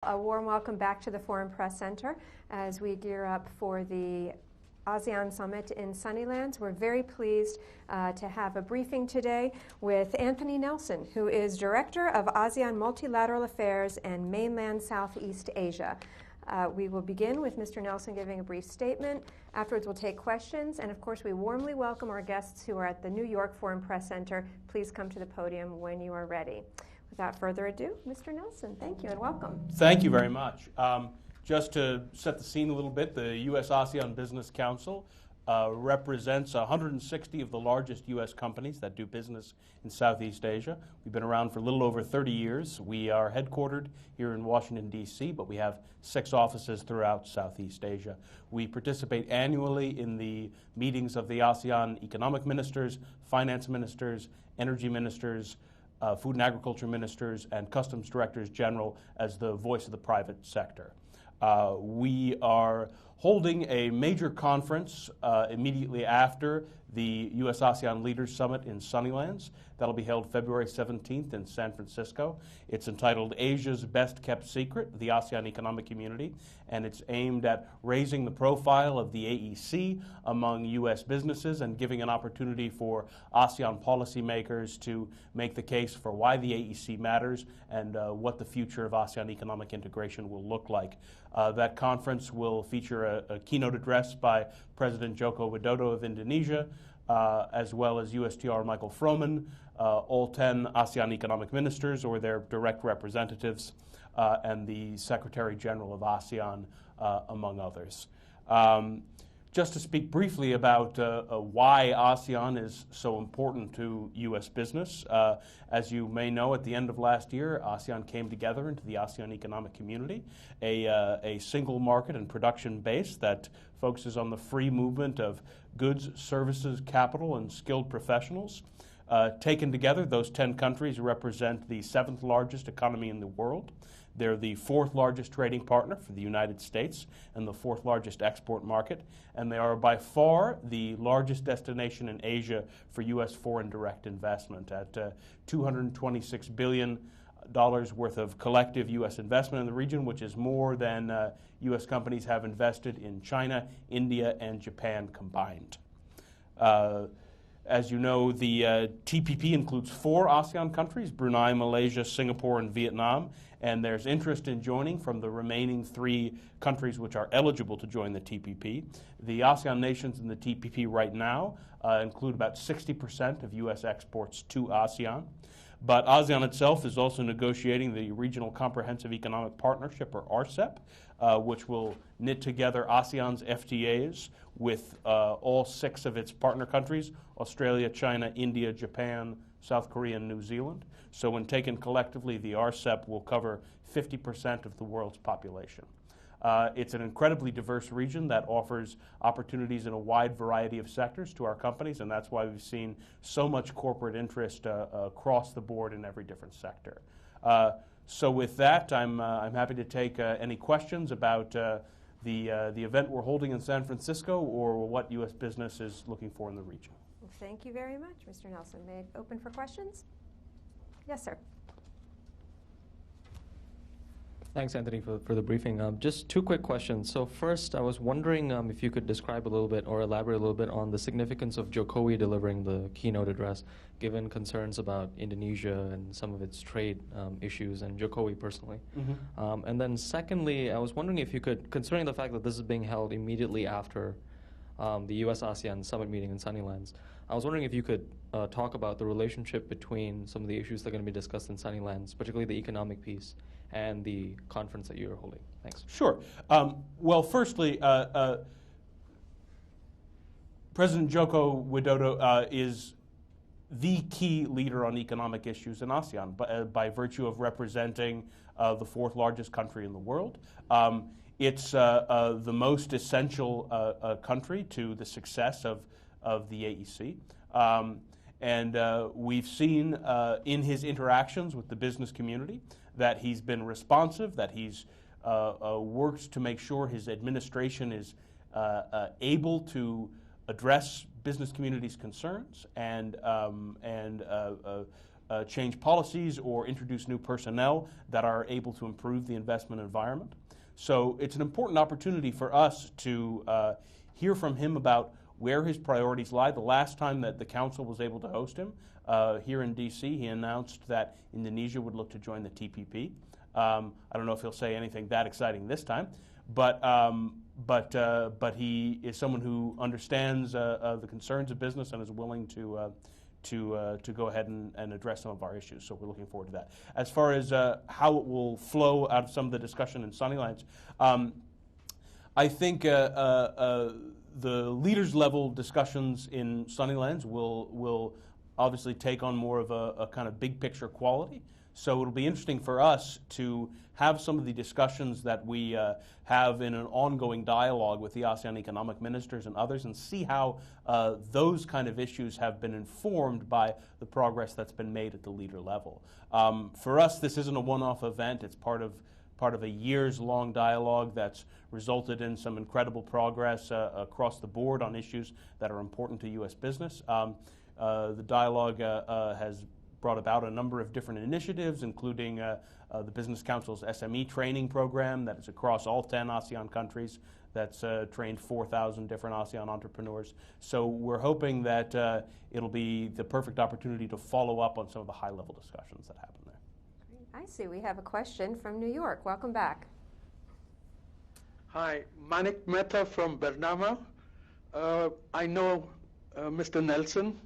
a warm welcome back to the Foreign Press Center as we gear up for the ASEAN Summit in Sunnylands. We're very pleased to have a briefing today with Anthony Nelson, who is Director of ASEAN Multilateral Affairs and Mainland Southeast Asia. We will begin with Mr. Nelson giving a brief statement. Afterwards, we'll take questions. And of course, we warmly welcome our guests who are at the New York Foreign Press Center. Please come to the podium when you are ready. Without further ado, Mr. Nelson, thank you and welcome. Thank you very much. Just to set the scene a little bit, the U.S.-ASEAN Business Council represents 160 of the largest U.S. companies that do business in Southeast Asia. We've been around for a little over 30 years. We are headquartered here in Washington, D.C., but we have 6 offices throughout Southeast Asia. We participate annually in the meetings of the ASEAN economic ministers, finance ministers, energy ministers, food and agriculture ministers, and customs directors general as the voice of the private sector. We are holding a major conference immediately after the U.S.-ASEAN Leaders Summit in Sunnylands. That'll be held February 17th in San Francisco. It's entitled Asia's Best Kept Secret, the ASEAN Economic Community, and it's aimed at raising the profile of the AEC among U.S. businesses and giving an opportunity for ASEAN policymakers to make the case for why the AEC matters and what the future of ASEAN economic integration will look like. That conference will feature a keynote address by President Joko Widodo of Indonesia, as well as USTR Michael Froman, all 10 ASEAN economic ministers or their direct representatives, and the Secretary General of ASEAN, among others. Just to speak briefly about why ASEAN is so important to U.S. business, as you may know, at the end of last year, ASEAN came together into the ASEAN Economic Community, a single market and production base that focuses on the free movement of goods, services, capital, and skilled professionals. Taken together, those 10 countries represent the 7th largest economy in the world. They're the 4th largest trading partner for the United States and the 4th largest export market, and they are by far the largest destination in Asia for U.S. foreign direct investment at $226 billion worth of collective U.S. investment in the region, which is more than U.S. companies have invested in China, India, and Japan combined. As you know, the TPP includes 4 ASEAN countries, Brunei, Malaysia, Singapore, and Vietnam, and there's interest in joining from the remaining 3 countries which are eligible to join the TPP. The ASEAN nations in the TPP right now include about 60% of U.S. exports to ASEAN. But ASEAN itself is also negotiating the Regional Comprehensive Economic Partnership, or RCEP, which will knit together ASEAN's FTAs with all 6 of its partner countries, Australia, China, India, Japan, South Korea, and New Zealand. So when taken collectively, the RCEP will cover 50% of the world's population. It's an incredibly diverse region that offers opportunities in a wide variety of sectors to our companies, and that's why we've seen so much corporate interest across the board in every different sector. So with that, I'm happy to take any questions about the event we're holding in San Francisco or what U.S. business is looking for in the region. Well, thank you very much, Mr. Nelson. May I open for questions? Yes, sir. Thanks, Anthony, for the briefing. Just 2 quick questions. So first, I was wondering if you could describe a little bit or elaborate a little bit on the significance of Jokowi delivering the keynote address, given concerns about Indonesia and some of its trade issues and Jokowi personally. Mm-hmm. And then secondly, I was wondering if you could, considering the fact that this is being held immediately after the U.S.-ASEAN summit meeting in Sunnylands, I was wondering if you could talk about the relationship between some of the issues that are going to be discussed in Sunnylands, particularly the economic piece, and the conference that you're holding. Thanks. Sure. Well, firstly, President Joko Widodo is the key leader on economic issues in ASEAN by virtue of representing the 4th largest country in the world. It's the most essential country to the success of the AEC. And we've seen in his interactions with the business community that he's been responsive, that he's worked to make sure his administration is able to address business community's concerns and change policies or introduce new personnel that are able to improve the investment environment. So it's an important opportunity for us to hear from him about where his priorities lie. The last time that the council was able to host him here in D.C., he announced that Indonesia would look to join the TPP. I don't know if he'll say anything that exciting this time, but he is someone who understands the concerns of business and is willing to go ahead and address some of our issues. So we're looking forward to that. As far as how it will flow out of some of the discussion in Sunnylands, I think the leaders level discussions in Sunnylands will obviously take on more of a kind of big picture quality. So it'll be interesting for us to have some of the discussions that we have in an ongoing dialogue with the ASEAN economic ministers and others, and see how those kind of issues have been informed by the progress that's been made at the leader level. For us, this isn't a one-off event. It's part of a years-long dialogue that's resulted in some incredible progress across the board on issues that are important to U.S. business. The dialogue has brought about a number of different initiatives, including the Business Council's SME training program that is across all 10 ASEAN countries, that's trained 4,000 different ASEAN entrepreneurs. So we're hoping that it'll be the perfect opportunity to follow up on some of the high-level discussions that happen there. I see we have a question from New York. Welcome back. Hi, Manik Mehta from Bernama. I know Mr. Nelson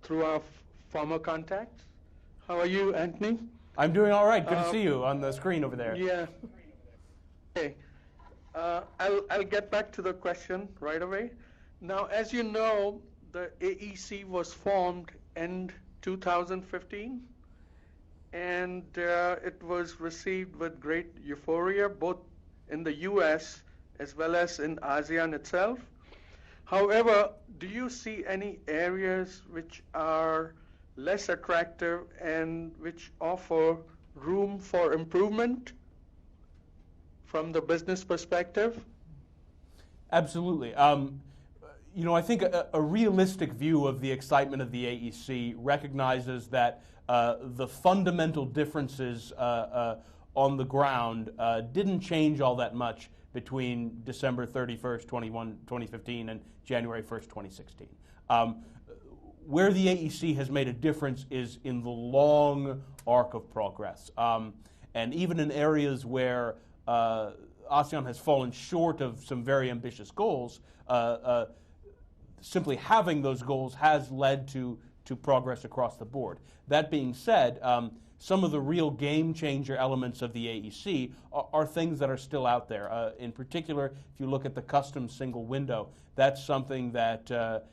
through our former contacts. How are you, Anthony? I'm doing all right. Good to see you on the screen over there. Yeah. Okay. I'll get back to the question right away. Now, as you know, the AEC was formed in 2015, and it was received with great euphoria, both in the U.S. as well as in ASEAN itself. However, do you see any areas which are less attractive and which offer room for improvement from the business perspective? Absolutely. You know, I think a realistic view of the excitement of the AEC recognizes that the fundamental differences on the ground didn't change all that much between December 31st, 2015 and January 1st, 2016. Where the AEC has made a difference is in the long arc of progress. And even in areas where ASEAN has fallen short of some very ambitious goals, simply having those goals has led to progress across the board. That being said, some of the real game changer elements of the AEC are things that are still out there. In particular, if you look at the customs single window, that's something that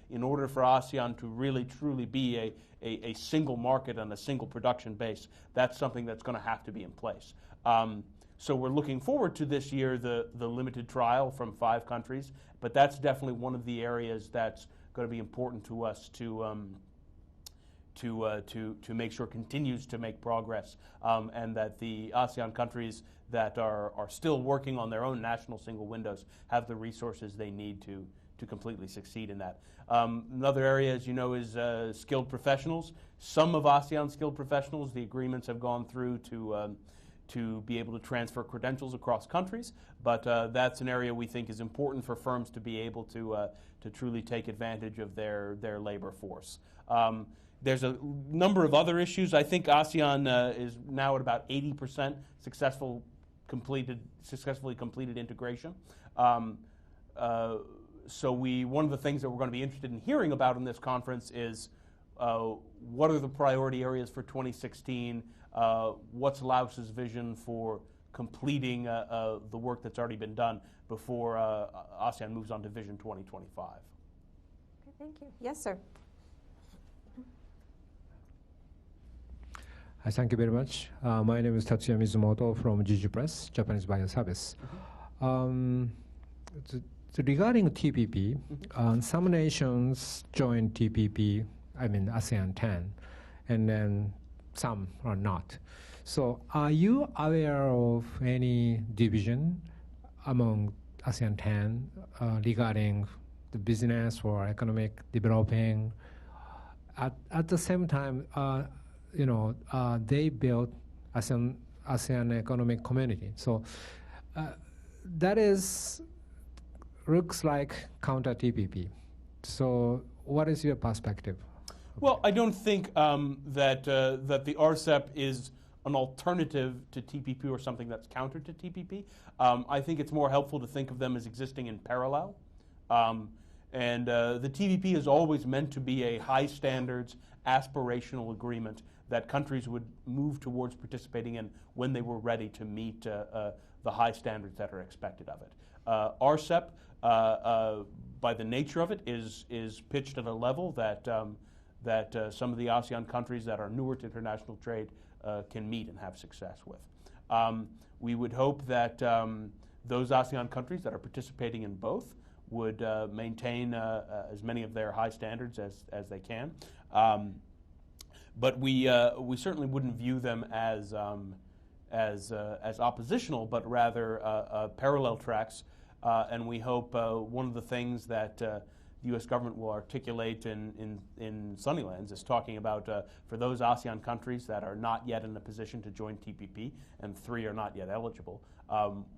in order for ASEAN to really truly be a single market and a single production base, that's something that's going to have to be in place. So we're looking forward to this year, the limited trial from 5 countries, but that's definitely one of the areas that's going to be important to us to make sure continues to make progress, and that the ASEAN countries that are still working on their own national single windows have the resources they need to completely succeed in that. Another area, as you know, is skilled professionals. Some of ASEAN skilled professionals, the agreements have gone through to be able to transfer credentials across countries, but that's an area we think is important for firms to be able to truly take advantage of their labor force. There's a number of other issues. I think ASEAN is now at about 80% successfully completed integration. So one of the things that we're going to be interested in hearing about in this conference is what are the priority areas for 2016? What's Laos's vision for completing the work that's already been done before ASEAN moves on to Vision 2025? Okay, thank you. Yes, sir. Thank you very much. My name is Tatsuya Mizumoto from Jiju Press, Japanese Bioservice. Regarding TPP, some nations joined TPP, I mean ASEAN 10, and then some are not. So are you aware of any division among ASEAN 10 regarding the business or economic developing? At the same time, they built ASEAN Economic Community. So that looks like counter TPP. So what is your perspective? Well, I don't think that the RCEP is an alternative to TPP or something that's counter to TPP. I think it's more helpful to think of them as existing in parallel. And the TPP is always meant to be a high standards, aspirational agreement that countries would move towards participating in when they were ready to meet the high standards that are expected of it. RCEP, by the nature of it, is pitched at a level that some of the ASEAN countries that are newer to international trade can meet and have success with. We would hope that those ASEAN countries that are participating in both would maintain as many of their high standards as they can. But we certainly wouldn't view them as oppositional, but rather parallel tracks. And we hope one of the things that the U.S. government will articulate in Sunnylands is talking about for those ASEAN countries that are not yet in a position to join TPP, and 3 are not yet eligible,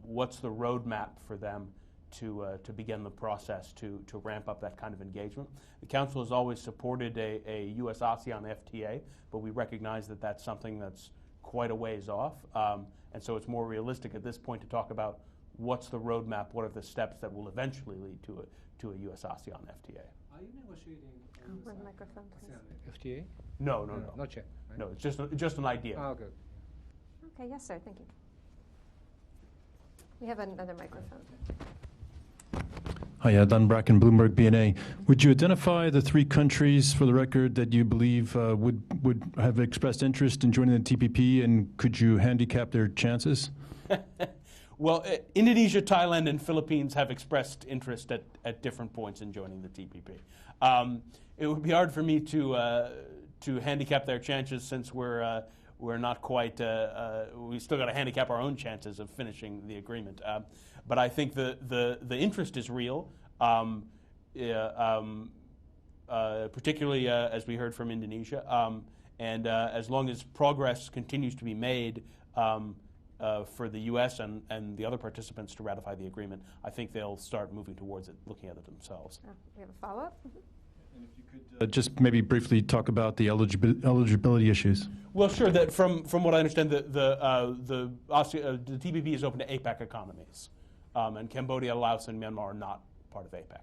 what's the roadmap for them to begin the process to ramp up that kind of engagement. The Council has always supported a U.S.-ASEAN FTA, but we recognize that that's something that's quite a ways off. And so it's more realistic at this point to talk about what's the roadmap, what are the steps that will eventually lead to a U.S.-ASEAN FTA. Are you negotiating One microphone, please. FTA? No. Not yet. Right? No, it's just an idea. Oh, good. Okay, yes, sir, thank you. We have another microphone. Hi, Dan Bracken, Bloomberg BNA. Would you identify the 3 countries, for the record, that you believe would have expressed interest in joining the TPP, and could you handicap their chances? Well, Indonesia, Thailand, and Philippines have expressed interest at different points in joining the TPP. It would be hard for me to handicap their chances since we're not quite. We still got to handicap our own chances of finishing the agreement. But I think the interest is real, particularly as we heard from Indonesia. And as long as progress continues to be made for the U.S. and the other participants to ratify the agreement, I think they'll start moving towards it, looking at it themselves. We have a follow-up? And if you could just maybe briefly talk about the eligibility issues. Well, sure. That from what I understand, the TPP is open to APEC economies, and Cambodia, Laos, and Myanmar are not part of APEC.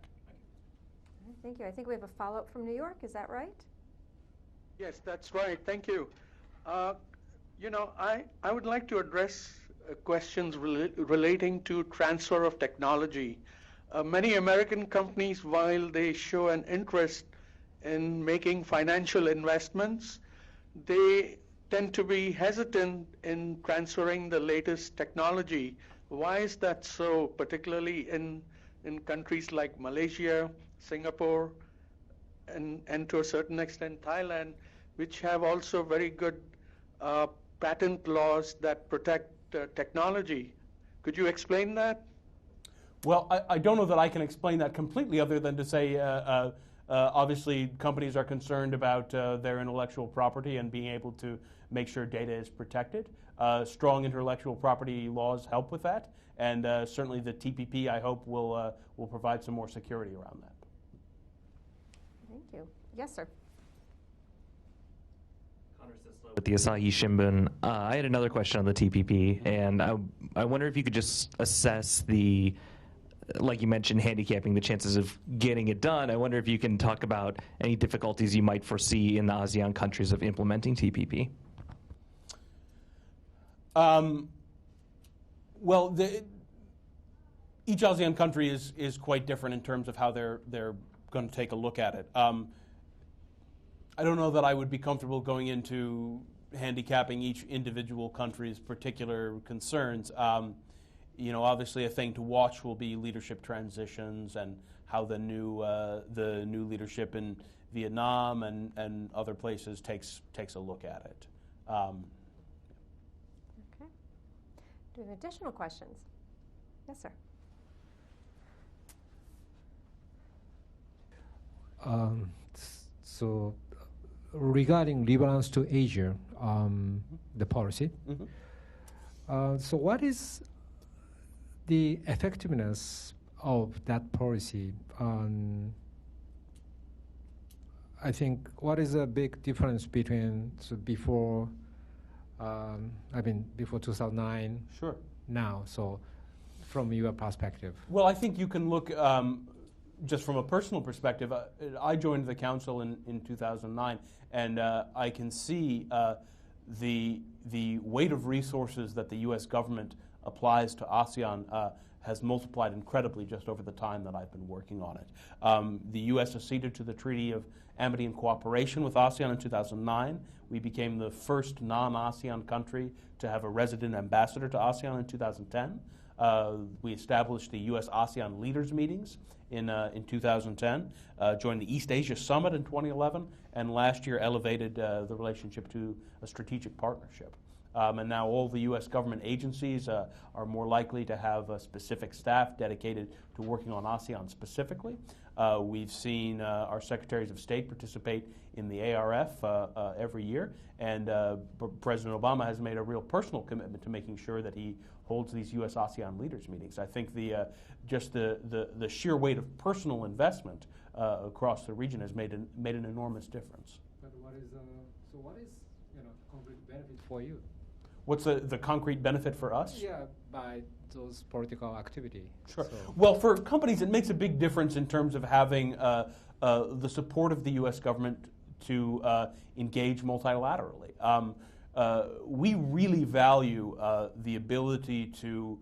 Thank you. I think we have a follow-up from New York. Is that right? Yes, that's right. Thank you. I would like to address questions relating to transfer of technology. Many American companies, while they show an interest in making financial investments, they tend to be hesitant in transferring the latest technology. Why is that so, particularly in countries like Malaysia, Singapore, and to a certain extent Thailand, which have also very good patent laws that protect technology? Could you explain that? Well, I don't know that I can explain that completely other than to say obviously companies are concerned about their intellectual property and being able to make sure data is protected. Strong intellectual property laws help with that, and certainly the TPP, I hope, will provide some more security around that. Thank you. Yes, sir. With the Asahi Shimbun, I had another question on the TPP, and I wonder if you could just assess like you mentioned, handicapping the chances of getting it done. I wonder if you can talk about any difficulties you might foresee in the ASEAN countries of implementing TPP. Well, each ASEAN country is quite different in terms of how they're going to take a look at it. I don't know that I would be comfortable going into handicapping each individual country's particular concerns. Obviously a thing to watch will be leadership transitions and how the new leadership in Vietnam and other places takes a look at it. Okay. Do we have additional questions? Yes, sir. So regarding rebalance to Asia, the policy. So what is the effectiveness of that policy on, I think, what is the big difference between before, before 2009, Sure. now, so from your perspective? Well, I think you can look, just from a personal perspective, I joined the council in 2009, and I can see the weight of resources that the U.S. government applies to ASEAN has multiplied incredibly just over the time that I've been working on it. The U.S. acceded to the Treaty of Amity and Cooperation with ASEAN in 2009. We became the first non-ASEAN country to have a resident ambassador to ASEAN in 2010. We established the U.S.-ASEAN leaders meetings in 2010, joined the East Asia Summit in 2011, and last year elevated the relationship to a strategic partnership. And now all the U.S. government agencies are more likely to have a specific staff dedicated to working on ASEAN specifically. We've seen our secretaries of state participate in the ARF every year, and President Obama has made a real personal commitment to making sure that he holds these U.S.-ASEAN leaders meetings. I think just the sheer weight of personal investment across the region has made an enormous difference. But what is concrete benefit for you? What's the concrete benefit for us? Yeah, by those political activity. Sure. So Well, for companies, it makes a big difference in terms of having the support of the U.S. government to engage multilaterally. We really value the ability to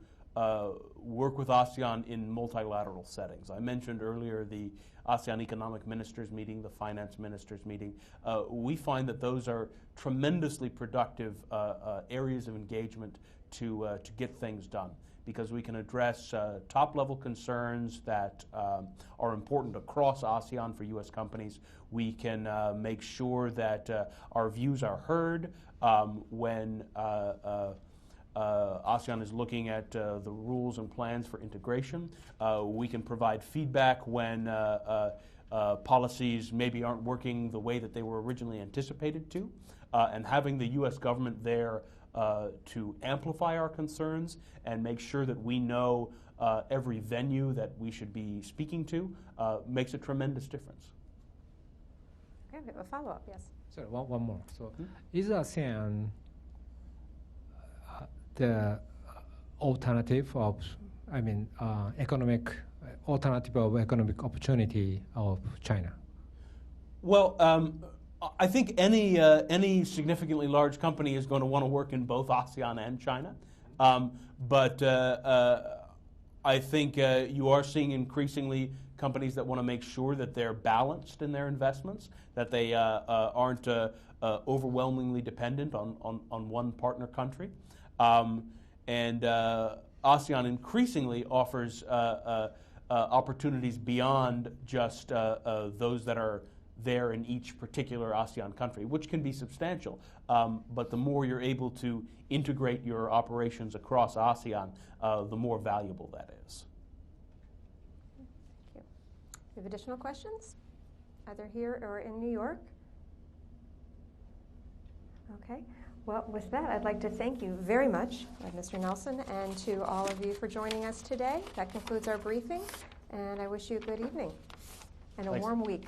work with ASEAN in multilateral settings. I mentioned earlier the ASEAN Economic Ministers meeting, the Finance Ministers meeting. We find that those are tremendously productive areas of engagement to get things done, because we can address top-level concerns that are important across ASEAN for U.S. companies. We can make sure that our views are heard when ASEAN is looking at the rules and plans for integration. We can provide feedback when policies maybe aren't working the way that they were originally anticipated to. And having the U.S. government there to amplify our concerns and make sure that we know every venue that we should be speaking to makes a tremendous difference. Okay, we have a follow-up, yes. sorry, one more. So is ASEAN the alternative of, economic alternative of economic opportunity of China? Well, I think any significantly large company is going to want to work in both ASEAN and China. But I think you are seeing increasingly companies that want to make sure that they're balanced in their investments, that they aren't overwhelmingly dependent on one partner country. And ASEAN increasingly offers opportunities beyond just those that are there in each particular ASEAN country, which can be substantial. But the more you're able to integrate your operations across ASEAN, the more valuable that is. Thank you. Do you have additional questions, either here or in New York? Okay. Well, with that, I'd like to thank you very much, Mr. Nelson, and to all of you for joining us today. That concludes our briefing, and I wish you a good evening and a Thanks. warm week.